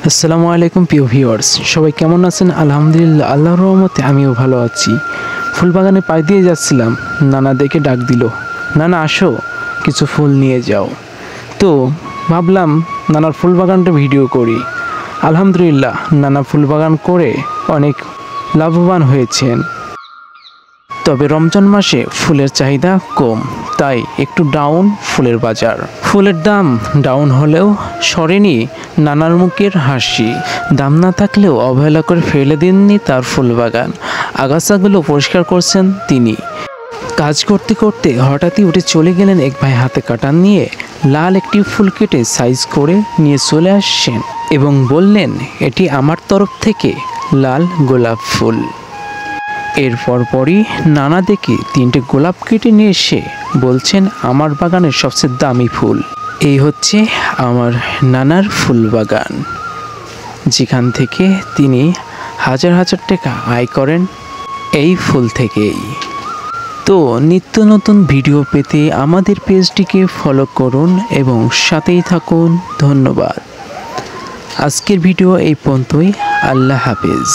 আসসালামু আলাইকুম প্রিয় ভিউয়ার্স, সবাই কেমন আছেন? আলহামদুলিল্লাহ, আল্লাহর রহমতে আমিও ভালো আছি। ফুলবাগানে পাশ দিয়ে যাচ্ছিলাম, নানা দেখে ডাক দিল, নানা আসো, কিছু ফুল নিয়ে যাও। তো ভাবলাম নানার ফুলবাগানটা ভিডিও করি। আলহামদুলিল্লাহ, নানা ফুলবাগান করে অনেক লাভবান হয়েছেন। তবে রমজান মাসে ফুলের চাহিদা কম, তাই একটু ডাউন ফুলের বাজার। ফুলের দাম ডাউন হলেও সরেনি নানার মুখের হাসি। দাম না থাকলেও অবহেলা করে ফেলে দেননি তার ফুলবাগান। আগাছাগুলো পরিষ্কার করছেন তিনি। কাজ করতে করতে হঠাৎই উঠে চলে গেলেন এক ভাই হাতে কাঁটান নিয়ে। লাল একটি ফুল কেটে সাইজ করে নিয়ে চলে আসছেন এবং বললেন, এটি আমার তরফ থেকে লাল গোলাপ ফুল। এরপর পরই নানা দেখে 3টে গোলাপ কেটে নিয়ে এসে বলছেন, আমার বাগানের সবচেয়ে দামি ফুল। এই হচ্ছে আমার নানার ফুল বাগান, যেখান থেকে তিনি হাজার হাজার টাকা আয় করেন এই ফুল থেকেই। তো নিত্য নতুন ভিডিও পেতে আমাদের পেজটিকে ফলো করুন এবং সাথেই থাকুন। ধন্যবাদ। আজকের ভিডিও এই পর্যন্তই। আল্লাহ হাফেজ।